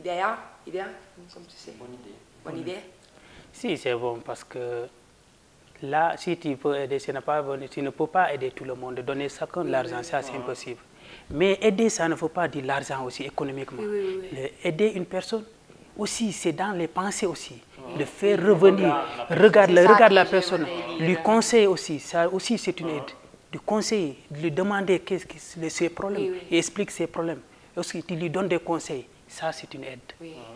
Idée, comme tu sais. Bonne idée. Si, c'est bon parce que là, si tu peux aider, tu ne peux pas aider tout le monde. Donner chacun de l'argent, ça c'est impossible. Mais aider, ça ne faut pas dire l'argent aussi économiquement. Aider une personne aussi, c'est dans les pensées aussi. Le faire revenir, regarde la personne, lui conseiller aussi, ça aussi c'est une aide. De conseiller, de lui demander ses problèmes, et explique ses problèmes. Et aussi, tu lui donnes des conseils, ça c'est une aide.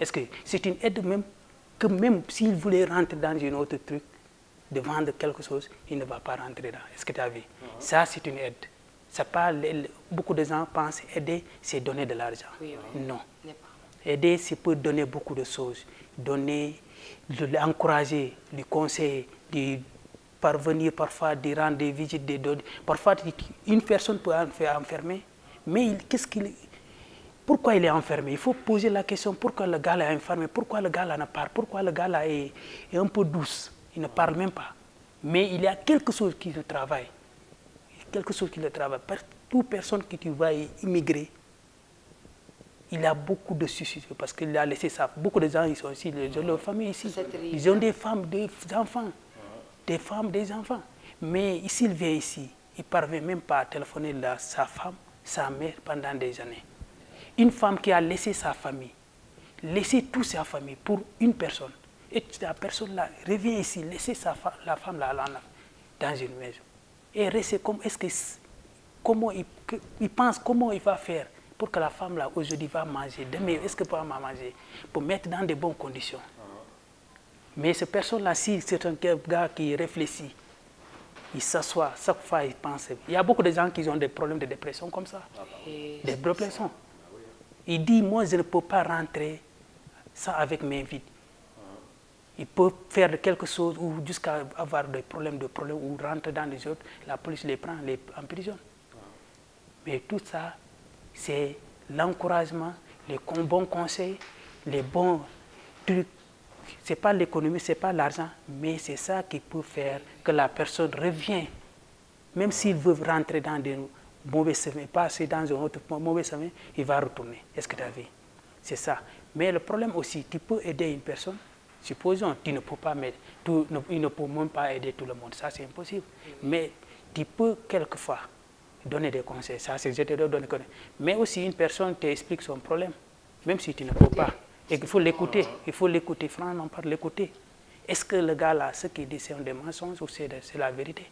Est-ce que c'est une aide même que même s'il voulait rentrer dans un autre truc, de vendre quelque chose, il ne va pas rentrer là. Est-ce que tu as vu? Ça c'est une aide. Ça parle, beaucoup de gens pensent aider, c'est donner de l'argent. Non. Aider, c'est pour donner beaucoup de choses. Donner, l'encourager, lui conseiller, lui parvenir parfois de rendre des visites, parfois une personne peut être enfermée, mais pourquoi il est enfermé? Il faut poser la question, pourquoi le gars est enfermé, pourquoi le gars ne parle, pourquoi le gars est un peu douce, il ne parle même pas. Mais il y a quelque chose qui le travaille. Quelque chose qui le travaille. Toute personne qui tu vas immigrer, il a beaucoup de soucis parce qu'il a laissé ça. Beaucoup de gens, ils sont ici, ils ont leur famille ici. Ils ont des femmes, des enfants. Des femmes, des enfants. Mais s'il vient ici, il ne parvient même pas à téléphoner sa femme, sa mère pendant des années. Une femme qui a laissé sa famille, laissé toute sa famille pour une personne, et la personne-là revient ici, laisser la femme là, dans une maison. Et rester comment il pense, comment il va faire pour que la femme là aujourd'hui va manger, demain est-ce qu'elle va manger, pour mettre dans de bonnes conditions. Mais cette personne-là, si c'est un gars qui réfléchit, il s'assoit, chaque fois il pense. Il y a beaucoup de gens qui ont des problèmes de dépression comme ça, des dépressions. Il dit, moi je ne peux pas rentrer ça avec mes vides. Il peut faire quelque chose ou jusqu'à avoir des problèmes ou rentrer dans les autres, la police les prend, les emprisonne. Mais tout ça, c'est l'encouragement, les bons conseils, les bons trucs. Ce n'est pas l'économie, ce n'est pas l'argent, mais c'est ça qui peut faire que la personne revienne. Même s'il veut rentrer dans des mauvais chemins, passer dans un autre mauvais chemin, il va retourner. Est-ce que tu as vu? C'est ça. Mais le problème aussi, tu peux aider une personne, supposons tu ne peux pas il ne peut même pas aider tout le monde, ça c'est impossible. Mais tu peux quelquefois donner des conseils, ça c'est je te donne des conseils. Mais aussi une personne t'explique son problème, même si tu ne peux pas. Et qu'il faut l'écouter, franchement, par l'écouter. Est-ce que le gars là, ce qu'il dit, c'est des mensonges ou c'est la vérité?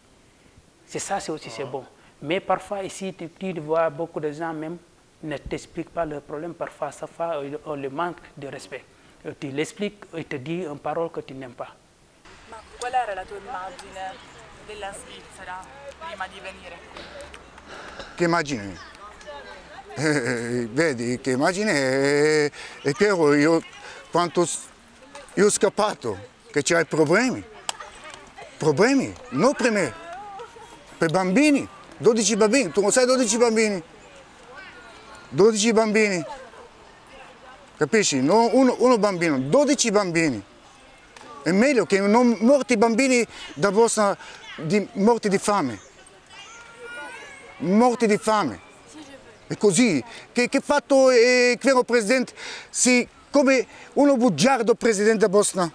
C'est ça, c'est aussi c'est bon. Mais parfois ici, tu vois beaucoup de gens même ne t'expliquent pas leurs problèmes. Parfois, ça fait on le manque de respect. Tu l'expliques et te dit une parole que tu n'aimes pas. Ma qual era la tua immagine della Svizzera prima di venire? Che immagine? Vedi, che immagine è chiaro, io ho scappato, che c'hai problemi, non per me, per bambini, 12 bambini, tu non sai 12 bambini, 12 bambini, capisci? Non uno bambino, 12 bambini, è meglio che non morti bambini da Bosnia, morti di fame, è così, che fatto è vero presidente, sì, come uno bugiardo presidente da Bosnia.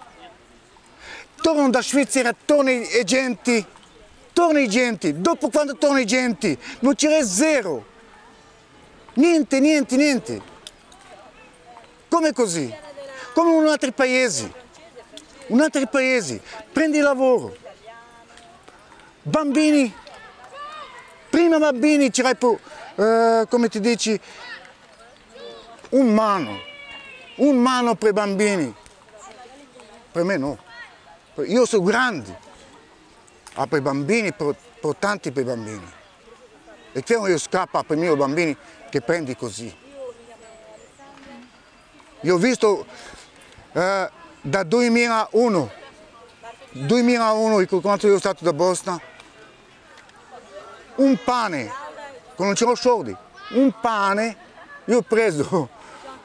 Tornano da Svizzera, tornano i genti, dopo quando tornano i genti, non c'era zero, niente. Come così? Come in altri paesi, prendi lavoro, bambini, prima bambini c'era come ti dici, un mano per i bambini, per me no, io sono grande, ma per i bambini, importanti per i bambini, e che io scappo per i miei bambini che prendi così. Io ho visto da 2001, quando io sono stato da Bosnia, un pane, quando non c'erano soldi, un pane, io ho preso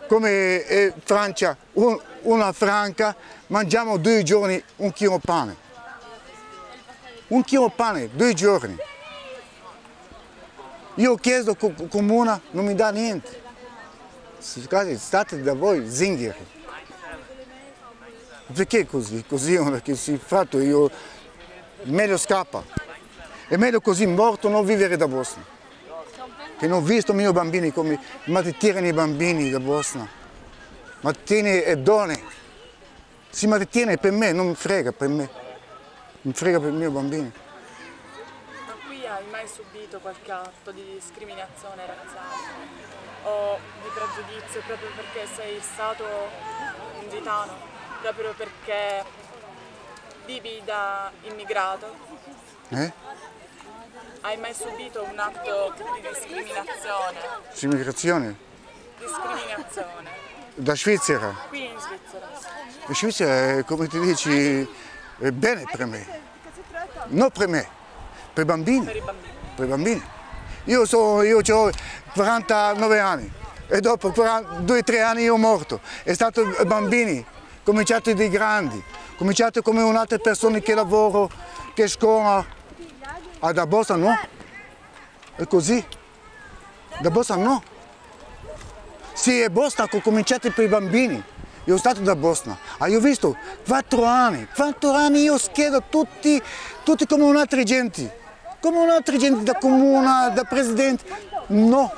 come Francia, una franca, mangiamo 2 giorni 1 chilo pane. 1 chilo pane, 2 giorni. Io ho chiesto comune, non mi dà niente. state da voi zingari. Perché così? Così che si è fatto, io meglio scappa. È meglio così morto non vivere da Bosnia. Che non ho visto i miei bambini come maltrattiano i bambini da Bosnia. Maltrattiene e donne. Si maltrattiene per me, non mi frega per me. Mi frega per i miei bambini. Ma qui hai mai subito qualche atto di discriminazione razziale o di pregiudizio proprio perché sei stato un gitano? Proprio perché vivi da immigrato? Hai mai subito un atto di discriminazione? Immigrazione? Discriminazione. Da Svizzera? Qui in Svizzera. In Svizzera, come ti dici, è bene per me. Non per me, per i bambini. Per i bambini. Per i bambini. Io ho 49 anni e dopo 2-3 anni io morto. È stato bambini. Cominciate dei grandi, cominciate come un'altra persona che lavora, che scuola. Da Bosnia no, è così, da Bosnia no. Sì, è Bosnia che cominciate per i bambini, io sono stato da Bosnia, io ho visto 4 anni io schiedo tutti come un'altra gente, da comune, da presidente, no,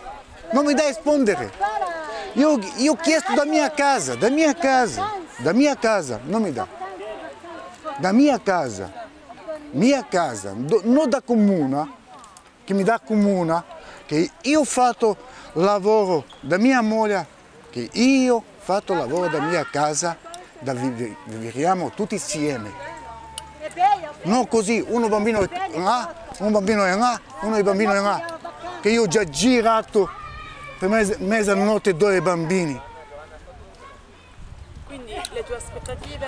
non mi dai rispondere. Io ho chiesto da mia casa, non mi dà. Da mia casa, non da comune, che mi dà comune, che io ho fatto lavoro da mia moglie, che io ho fatto lavoro da mia casa, da viviamo tutti insieme. Non così, uno bambino è là, un bambino è là, uno bambino è là, che io ho già girato per mezzanotte 2 bambini. Quindi le tue aspettative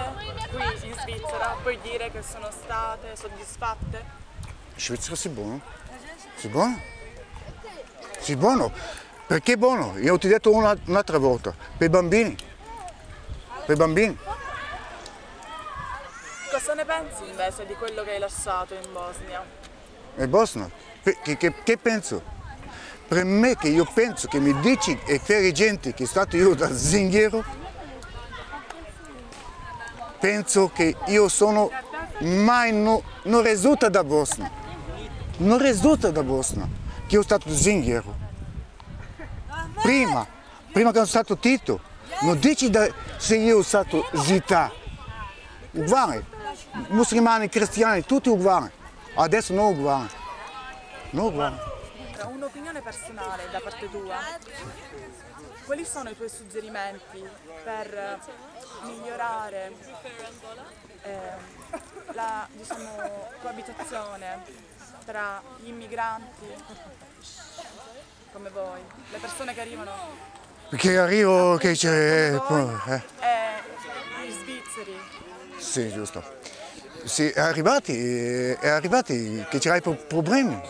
qui in Svizzera puoi dire che sono state soddisfatte? In Svizzera sì buono. Sì buono. Sì buono. Perché buono? Io ti ho detto un'altra volta. Per i bambini. Per i bambini. Cosa ne pensi invece di quello che hai lasciato in Bosnia? In Bosnia? Che penso? Per me che io penso che mi dici e per gente che è stato io da zingaro, penso che io sono mai non risulta da Bosnia. Non risulta da Bosnia che io sono stato zingaro. Prima che sono stato Tito, non dici se io sono stato Zita. Uguale. Musulmani, cristiani, tutti uguali. Adesso non uguali. Non uguali. Un'opinione personale da parte tua. Quali sono i tuoi suggerimenti per migliorare la coabitazione tra gli immigranti come voi, le persone che arrivano? Che arrivo, che c'è... gli svizzeri. Sì, giusto. Sì, è arrivati che c'hai problemi.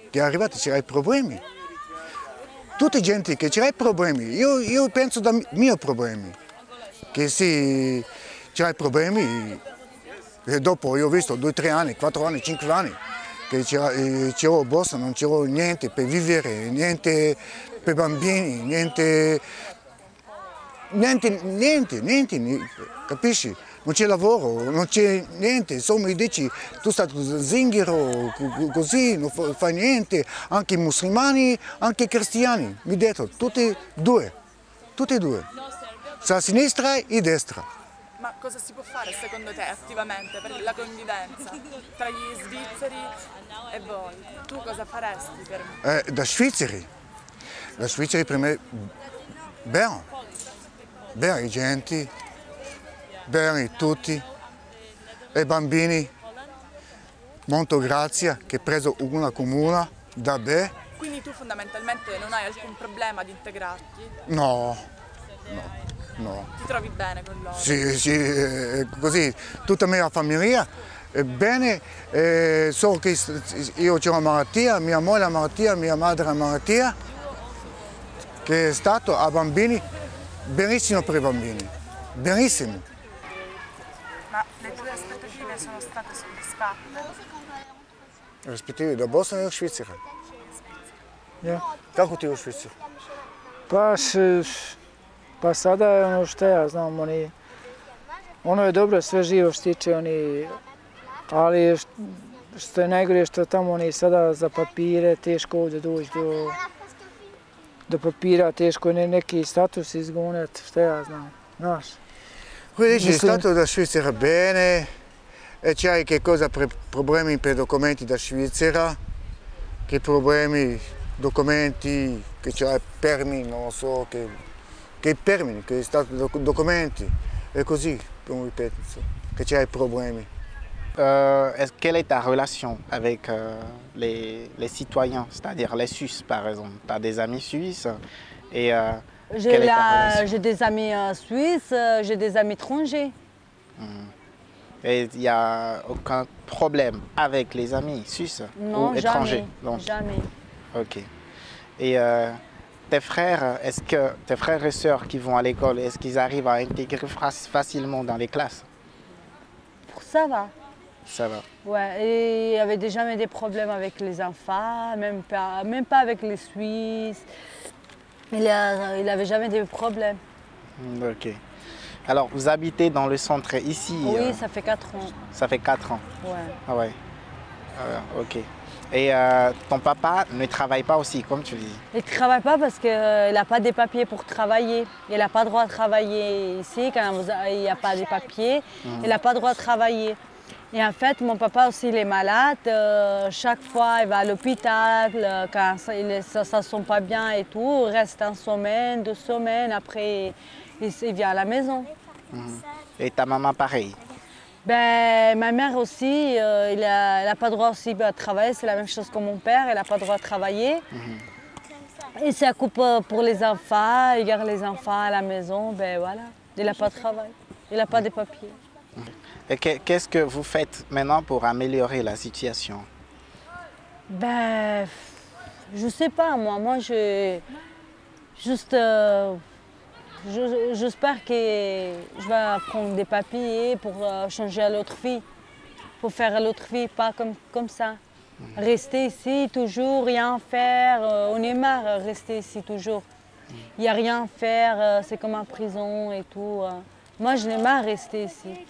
Che arrivati c'hai problemi. Tutti gente che c'hai problemi. Io penso da miei problemi. Che sì, c'hai problemi. E dopo io ho visto 2-3 anni, 4 anni, 5 anni che c'ero a Bosnia, non c'ero niente per vivere, niente per bambini, niente, capisci? Non c'è lavoro, non c'è niente, insomma mi dici tu sei stato zingaro, così, non fai niente, anche i musulmani, anche i cristiani, mi detto, tutti e due, a sinistra e a destra. Ma cosa si può fare secondo te attivamente per la convivenza tra gli svizzeri e voi? Tu cosa faresti per... Da svizzeri per me, bene i genti, bene tutti, e bambini, molto grazie che hai preso una comune da me. Quindi tu fondamentalmente non hai alcun problema di integrarti? No. Ti trovi bene con loro? Sì, così, tutta la mia famiglia è bene, so che io ho una malattia, mia moglie ha una malattia, mia madre ha una malattia, che è stato a bambini, benissimo per i bambini, benissimo. Ma le tue aspettative sono state soddisfatte? Le aspettative da Bosnia e Svizzera? Ja. Kako ti u Švicu? Pa sada je ono što ja znam, ono je dobro, sve živo što tiče, ali što je najgore što tamo sada za papire, teško ovdje doći do papira, teško je neki status izgoniti, što ja znam, znaš. Qui dice il Stato da Svizzera bene, e c'hai che cosa problemi per documenti da Svizzera, che problemi, documenti, che c'hai permi, non lo so, che permi, che stato documenti, e così, come ripeto, che c'hai problemi. Quelle est ta relation avec les citoyens, c'est-à-dire les Suisses par exemple? Tu as des amis suisses et j'ai des amis suisses, j'ai des amis étrangers. Et il n'y a aucun problème avec les amis suisses ou étrangers? Non, jamais. Ok. Et tes frères, est-ce que tes frères et sœurs qui vont à l'école, est-ce qu'ils arrivent à intégrer facilement dans les classes? Ça va. Ça va. Ouais, et il n'y avait jamais des problèmes avec les enfants, même pas avec les Suisses. Il n'avait jamais de problèmes. Ok. Alors, vous habitez dans le centre ici? Oui, ça fait 4 ans. Ça fait 4 ans? Ouais. Ah ouais. Ok. Et ton papa ne travaille pas aussi, comme tu dis? Il ne travaille pas parce qu'il n'a pas de papiers pour travailler. Il n'a pas le droit de travailler ici. Quand il n'y a pas de papiers, il n'a pas le droit de travailler. Et en fait, mon papa aussi, il est malade. Chaque fois, il va à l'hôpital. Quand ça ne se sent pas bien et tout, il reste 1 semaine, 2 semaines. Après, il vient à la maison. Et ta maman, pareil? Ben, ma mère aussi, elle n'a pas le droit aussi de travailler. C'est la même chose que mon père. Elle n'a pas le droit de travailler. Il s'occupe pour les enfants. Il garde les enfants à la maison. Ben voilà, il n'a pas de travail. Il n'a pas de papiers. Et qu'est-ce que vous faites maintenant pour améliorer la situation? Ben, je sais pas, moi j'espère que je vais prendre des papiers pour changer à l'autre vie, pour faire à l'autre vie, pas comme ça. Rester ici toujours, rien faire, on est marre de rester ici toujours. Il n'y a rien à faire, c'est comme en prison et tout. Moi, je n'ai marre de rester ici.